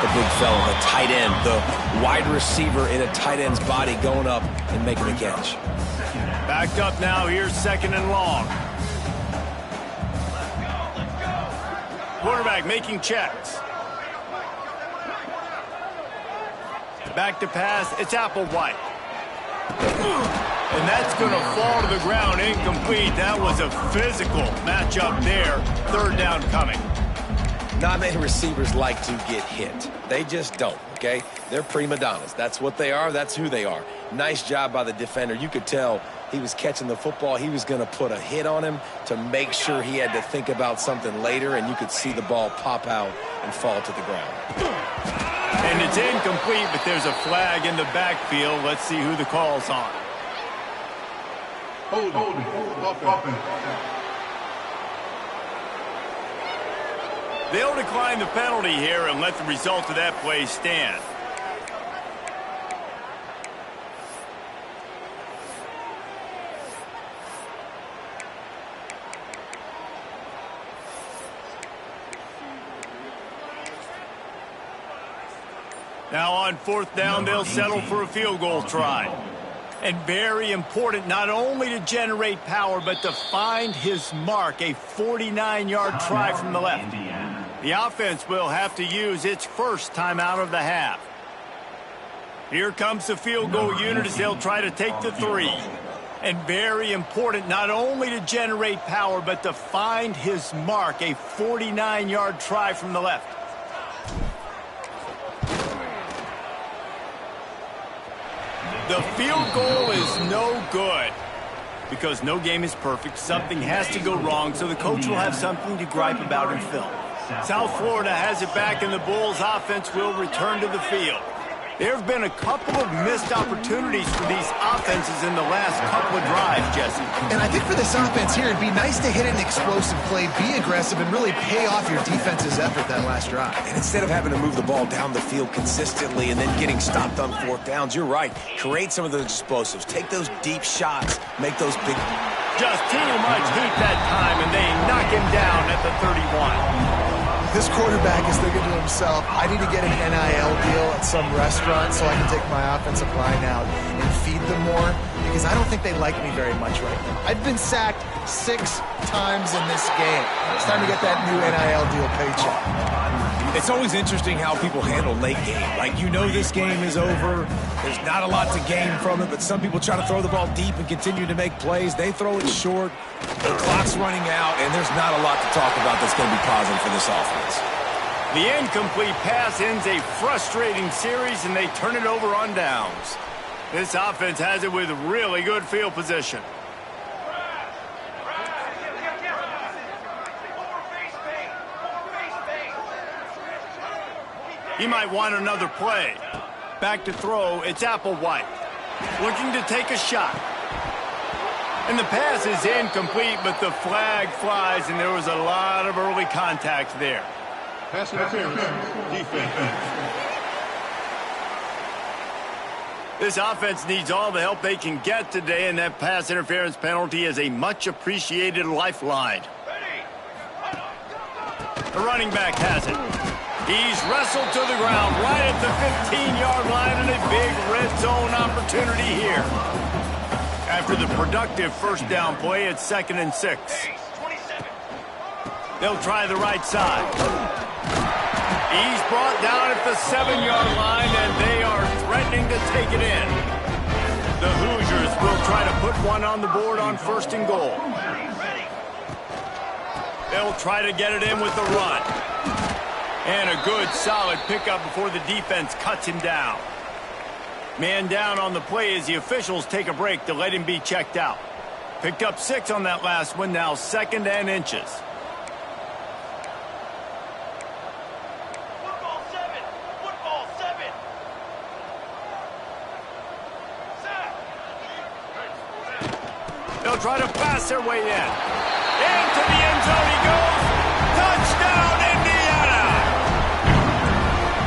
The big fella, the tight end, the wide receiver in a tight end's body going up and making the catch. Backed up now, here's 2nd and long. Quarterback making checks. Back to pass, it's Applewhite. And that's going to fall to the ground incomplete. That was a physical matchup there. 3rd down coming. Not many receivers like to get hit. They just don't, okay? They're prima donnas. That's what they are. That's who they are. Nice job by the defender. You could tell he was catching the football. He was going to put a hit on him to make sure he had to think about something later, and you could see the ball pop out and fall to the ground. And it's incomplete, but there's a flag in the backfield. Let's see who the call's on. Hold. They'll decline the penalty here and let the result of that play stand. Now on 4th down, they'll settle for a field goal try. And very important, not only to generate power, but to find his mark, a 49-yard try from the left. The offense will have to use its first timeout of the half. Here comes the field goal unit as they'll try to take the 3. And very important, not only to generate power, but to find his mark, a 49-yard try from the left. The field goal is no good because no game is perfect. Something has to go wrong, so the coach will have something to gripe about in film. South Florida has it back, and the Bulls offense will return to the field. There have been a couple of missed opportunities for these offenses in the last couple of drives, Jesse. And I think for this offense here, it'd be nice to hit an explosive play, be aggressive, and really pay off your defense's effort that last drive. And instead of having to move the ball down the field consistently and then getting stopped on 4th downs, you're right. Create some of those explosives. Take those deep shots. Make those big... Just too much heat that time, and they knock him down at the 31. This quarterback is thinking to himself, I need to get an NIL deal at some restaurant so I can take my offensive line out and feed them more, because I don't think they like me very much right now. I've been sacked 6 times in this game. It's time to get that new NIL deal paycheck. It's always interesting how people handle late game. Like, you know this game is over. There's not a lot to gain from it, but some people try to throw the ball deep and continue to make plays. They throw it short. The clock's running out, and there's not a lot to talk about that's going to be positive for this offense. The incomplete pass ends a frustrating series, and they turn it over on downs. This offense has it with really good field position. He might want another play. Back to throw, it's Applewhite. Looking to take a shot. And the pass is incomplete, but the flag flies, and there was a lot of early contact there. Pass interference, defense. This offense needs all the help they can get today, and that pass interference penalty is a much-appreciated lifeline. The running back has it. He's wrestled to the ground right at the 15-yard line, and a big red zone opportunity here. After the productive 1st down play, it's 2nd and 6. They'll try the right side. He's brought down at the 7-yard line, and they are threatening to take it in. The Hoosiers will try to put one on the board on 1st and goal. They'll try to get it in with the run. And a good, solid pickup before the defense cuts him down. Man down on the play as the officials take a break to let him be checked out. Picked up 6 on that last one, now 2nd and inches. Football 7. They'll try to pass their way in. Into the end zone he goes. Touchdown, Indiana!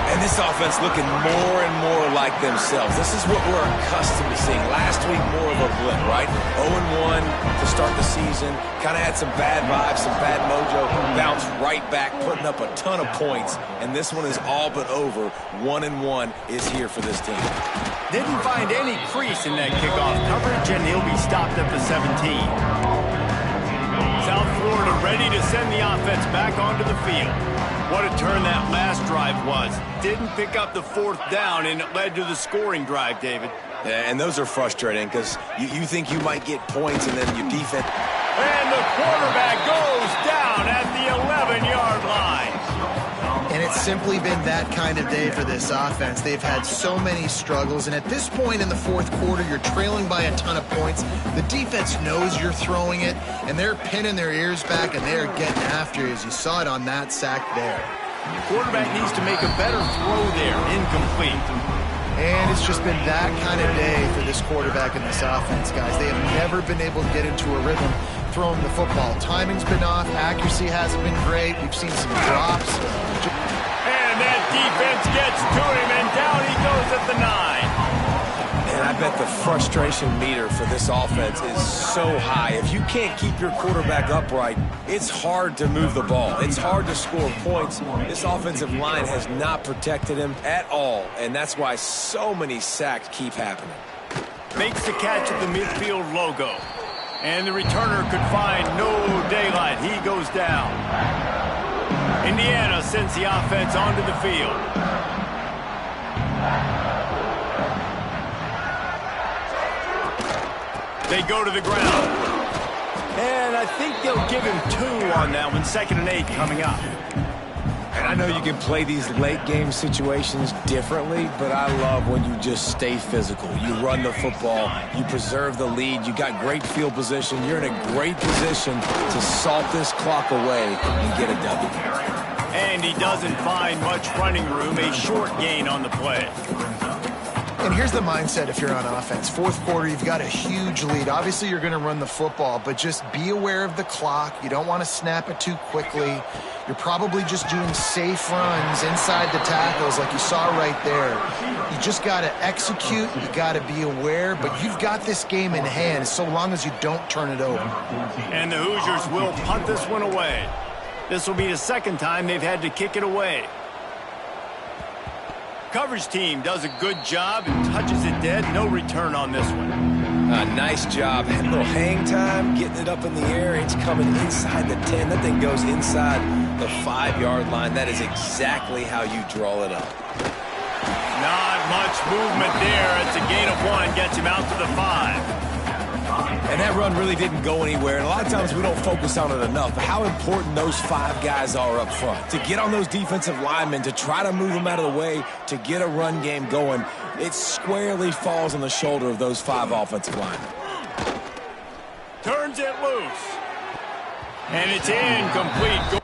And this offense looking more and more like themselves. This is what we're accustomed to seeing. Last week, more of a blip, right? 0-1 to start the season. Kind of had some bad vibes, some bad mojo. Bounced right back, putting up a ton of points. And this one is all but over. 1-1 is here for this team. Didn't find any crease in that kickoff coverage, and he'll be stopped at the 17. South Florida ready to send the offense back onto the field. What a turn that last drive was. Didn't pick up the 4th down, and it led to the scoring drive, David. Yeah, and those are frustrating because you think you might get points, and then your defense... And the quarterback goes down at the 11-yard line. And it's simply been that kind of day for this offense. They've had so many struggles, and at this point in the 4th quarter, you're trailing by a ton of points. The defense knows you're throwing it, and they're pinning their ears back, and they're getting after you, as you saw it on that sack there. The quarterback needs to make a better throw there, incomplete. And it's just been that kind of day for this quarterback and this offense, guys. They have never been able to get into a rhythm throwing the football. Timing's been off. Accuracy hasn't been great. We've seen some drops. And that defense gets to him, and down he goes at the 9. And I bet the frustration meter for this offense is so high. If you can't keep your quarterback upright, it's hard to move the ball. It's hard to score points. This offensive line has not protected him at all, and that's why so many sacks keep happening. Makes the catch at the midfield logo. And the returner could find no daylight. He goes down. Indiana sends the offense onto the field. They go to the ground. And I think they'll give him 2 on that one. 2nd and 8 coming up. And I know you can play these late game situations differently, but I love when you just stay physical. You run the football, you preserve the lead, you got great field position, you're in a great position to salt this clock away and get a W. And he doesn't find much running room, a short gain on the play. And here's the mindset if you're on offense. Fourth quarter, you've got a huge lead. Obviously, you're going to run the football, but just be aware of the clock. You don't want to snap it too quickly. You're probably just doing safe runs inside the tackles like you saw right there. You just got to execute. You got to be aware, but you've got this game in hand so long as you don't turn it over. And the Hoosiers will punt this one away. This will be the 2nd time they've had to kick it away. Coverage team does a good job and touches it dead. No return on this one. Nice job. A little hang time, getting it up in the air. It's coming inside the 10. That thing goes inside the 5-yard line. That is exactly how you draw it up. Not much movement there. It's a gain of 1. Gets him out to the 5. And that run really didn't go anywhere. And a lot of times we don't focus on it enough. But how important those 5 guys are up front. To get on those defensive linemen, to try to move them out of the way, to get a run game going, it squarely falls on the shoulder of those 5 offensive linemen. Turns it loose. And it's incomplete.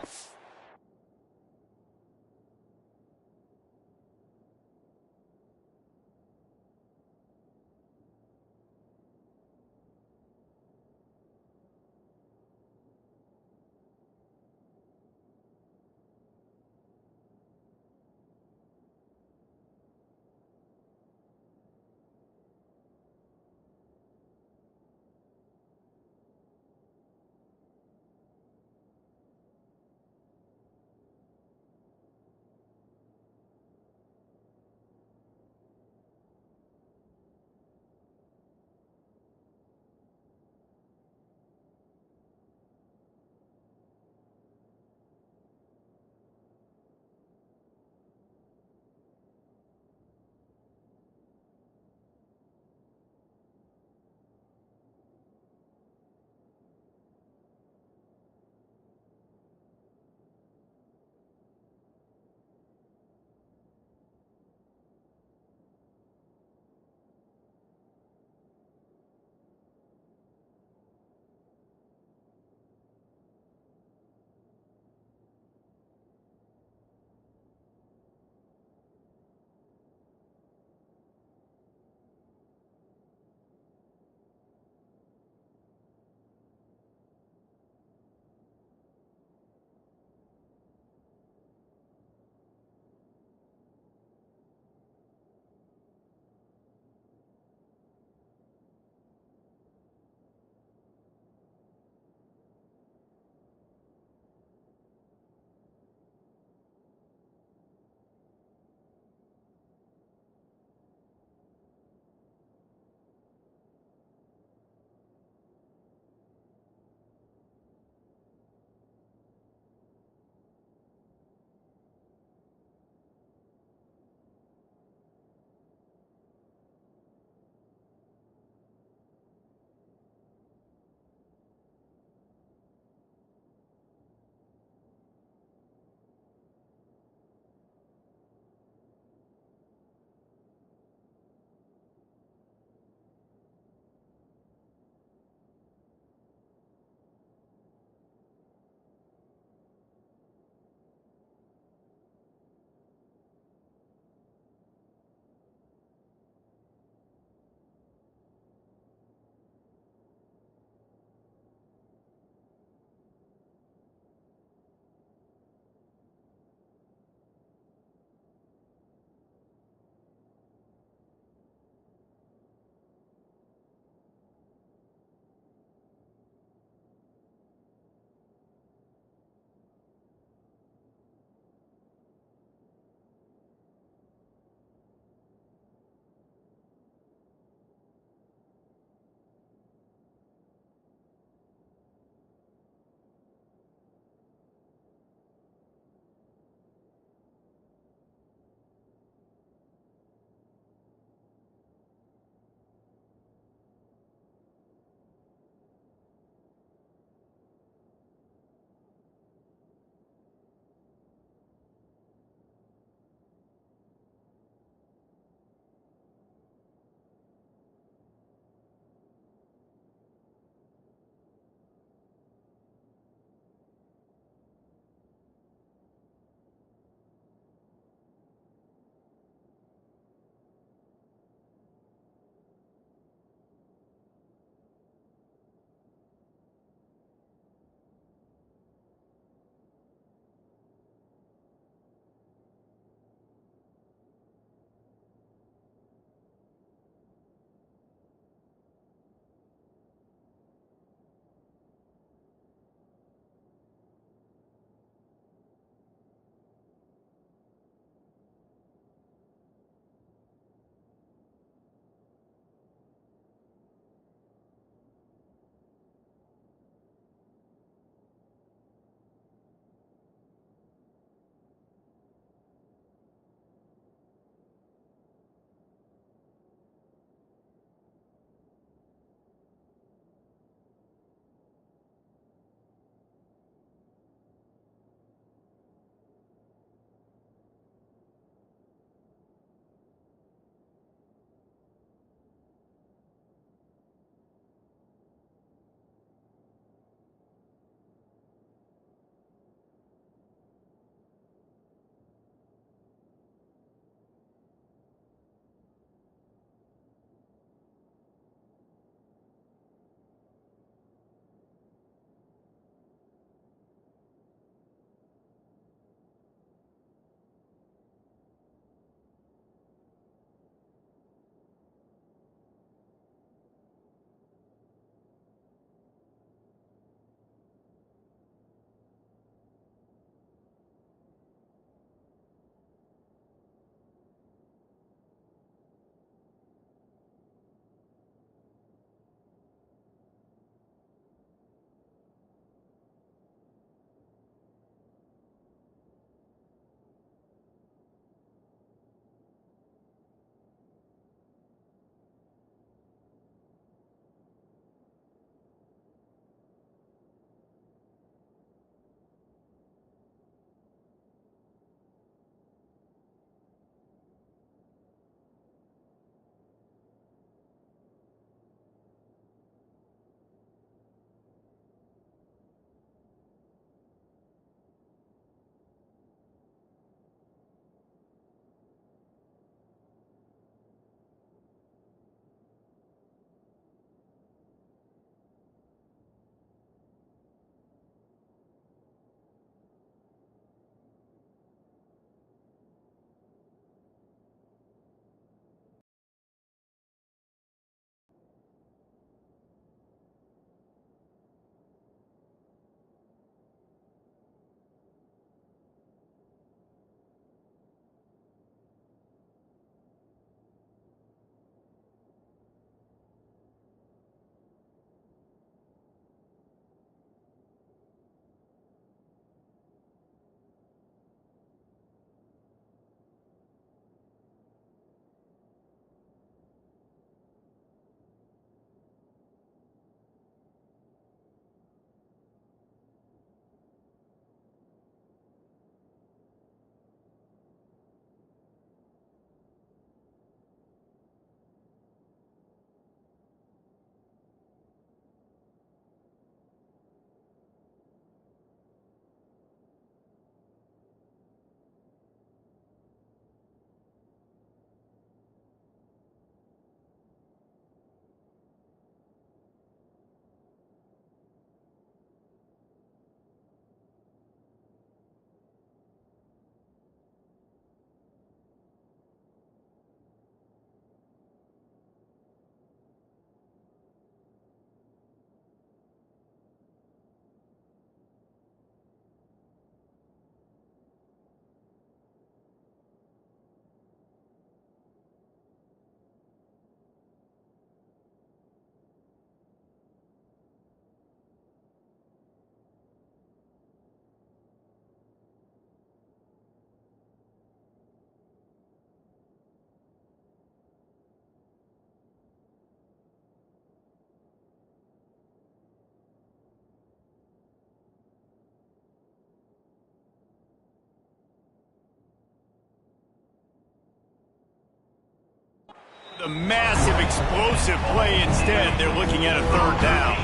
A massive explosive play instead. They're looking at a third down.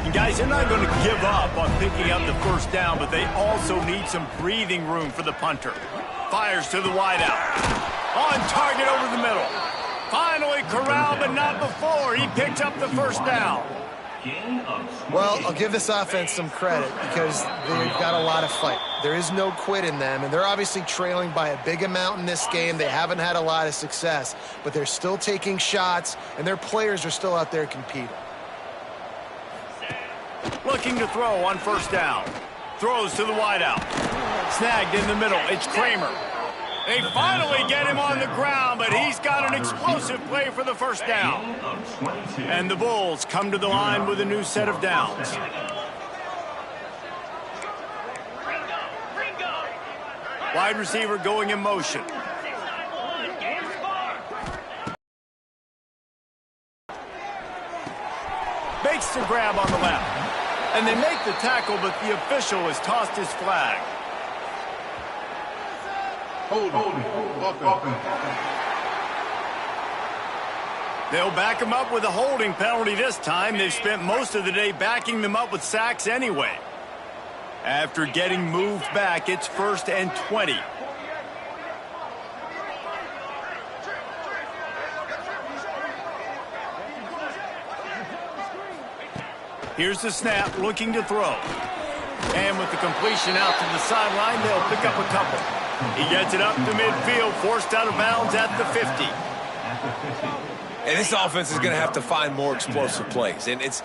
And guys, they're not going to give up on picking up the first down, but they also need some breathing room for the punter. Fires to the wideout. On target over the middle. Finally corralled, but not before. He picks up the first down. Well, I'll give this offense some credit because they've got a lot of fight. There is no quit in them, and they're obviously trailing by a big amount in this game. They haven't had a lot of success, but they're still taking shots, and their players are still out there competing. Looking to throw on first down. Throws to the wideout. Snagged in the middle. It's Kramer. They finally get him on the ground, but he's got an explosive play for the first down. And the Bulls come to the line with a new set of downs. Wide receiver going in motion. Makes the grab on the left. And they make the tackle, but the official has tossed his flag. They'll back him up with a holding penalty this time. They've spent most of the day backing them up with sacks anyway. After getting moved back, it's 1st and 20. Here's the snap, looking to throw. And with the completion out to the sideline, they'll pick up a couple. He gets it up to midfield, forced out of bounds at the 50. And this offense is going to have to find more explosive plays. And it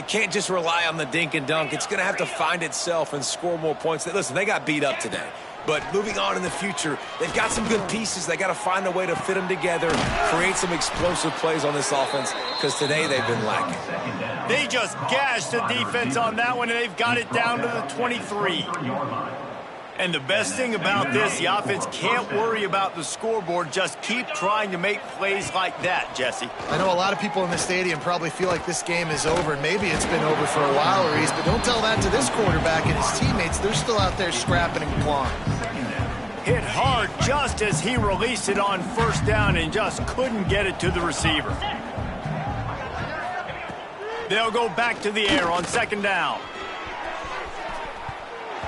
can't just rely on the dink and dunk. It's going to have to find itself and score more points. Listen, they got beat up today. But moving on in the future, they've got some good pieces. They got to find a way to fit them together, create some explosive plays on this offense, because today they've been lacking. They just gashed the defense on that one, and they've got it down to the 23. And the best thing about this, the offense can't worry about the scoreboard. Just keep trying to make plays like that, Jesse. I know a lot of people in the stadium probably feel like this game is over. Maybe it's been over for a while, Reese, but don't tell that to this quarterback and his teammates. They're still out there scrapping and clawing. Hit hard just as he released it on first down and just couldn't get it to the receiver. They'll go back to the air on second down.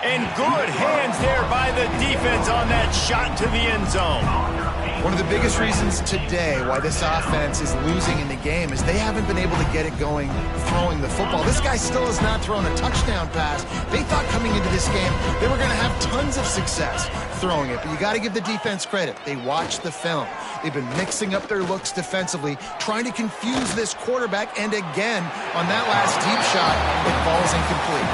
And good hands there by the defense on that shot to the end zone. One of the biggest reasons today why this offense is losing in the game is they haven't been able to get it going throwing the football. This guy still has not thrown a touchdown pass. They thought coming into this game they were going to have tons of success throwing it, but you got to give the defense credit. They watched the film. They've been mixing up their looks defensively, trying to confuse this quarterback, and again, on that last deep shot, it falls incomplete.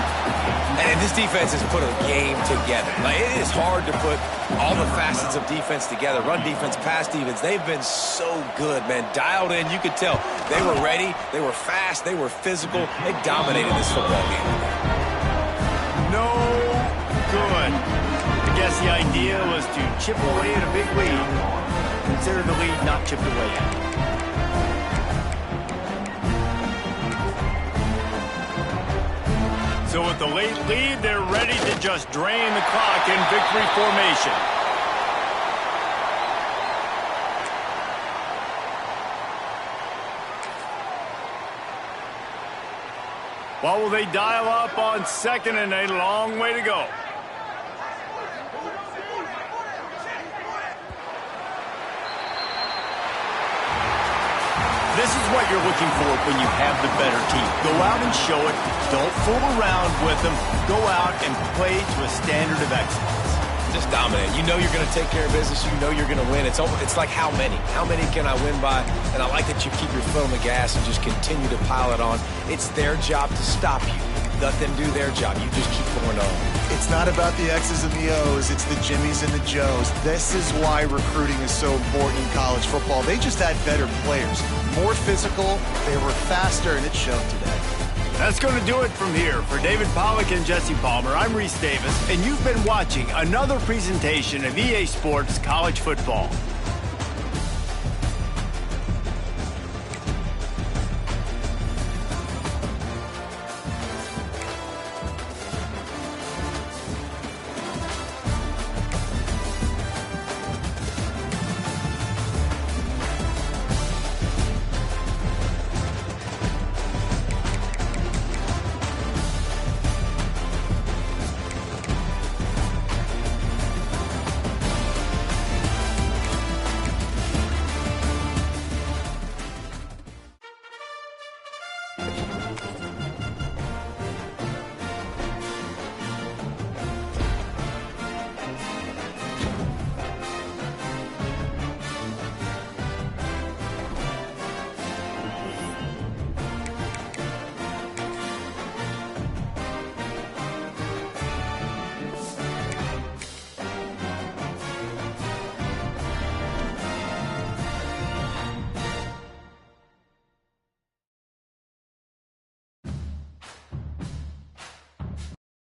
And this defense has put a game together. Like, it is hard to put all the facets of defense together. Run defense, pass defense. They've been so good, man. Dialed in. You could tell they were ready. They were fast. They were physical. They dominated this football game. No good. I guess the idea was to chip away at a big lead. Consider the lead not chipped away at. So with the late lead, they're ready to just drain the clock in victory formation. What will they dial up on second and a long way to go? This is what you're looking for when you have the better team. Go out and show it. Don't fool around with them. Go out and play to a standard of excellence. Just dominate. You know you're going to take care of business. You know you're going to win. It's like how many? How many can I win by? And I like that you keep your foot on the gas and just continue to pile it on. It's their job to stop you. Let them do their job. You just keep going on. It's not about the X's and the O's. It's the Jimmies and the Joes. This is why recruiting is so important in college football. They just had better players. More physical, they were faster, and it showed today. That's going to do it from here. For David Pollack and Jesse Palmer, I'm Reese Davis, and you've been watching another presentation of EA Sports College Football.